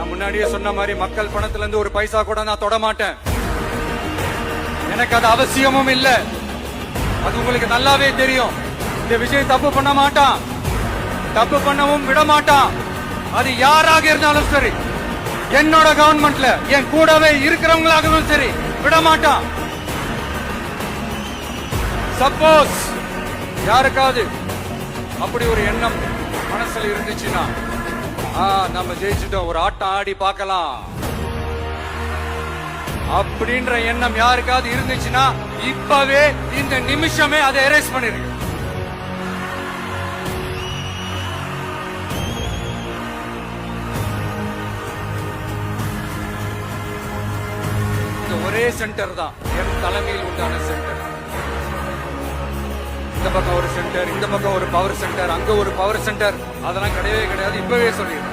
நான் முன்னாடியே சொன்ன மாதிரி மக்கள் பணத்துல இருந்து ஒரு பைசா கூட நான் தொட மாட்டேன். எனக்கு அது அவசியமும் இல்ல. அது உங்களுக்கு நல்லாவே தெரியும். இந்த விஷயம் தப்பு பண்ண மாட்டான், தப்பு பண்ணவும் விட மாட்டான். அது யாராக இருந்தாலும் சரி, என்னோட கவர்மெண்ட்ல என் கூடவே இருக்கிறவங்களாகவும் சரி விட மாட்டான். சப்போஸ் யாருக்காவது அப்படி ஒரு எண்ணம் மனசுல இருந்துச்சுன்னா, நம்ம ஜெயிச்சுட்டோம், ஒரு ஆட்டம் ஆடி பார்க்கலாம் அப்படின்ற எண்ணம் யாருக்காவது இருந்துச்சுன்னா இப்பவே இந்த நிமிஷமே அதை எரேஸ் பண்ணிருங்க. இந்த ஒரே சென்டர் தான் என் தலைமையில் உண்டான சென்டர். இந்த பக்கம் ஒரு சென்டர், இந்த பக்கம் ஒரு பவர் சென்டர், அங்க ஒரு பவர் சென்டர், அதெல்லாம் கிடையவே கிடையாது. இப்பவே சொல்லிடுறேன்.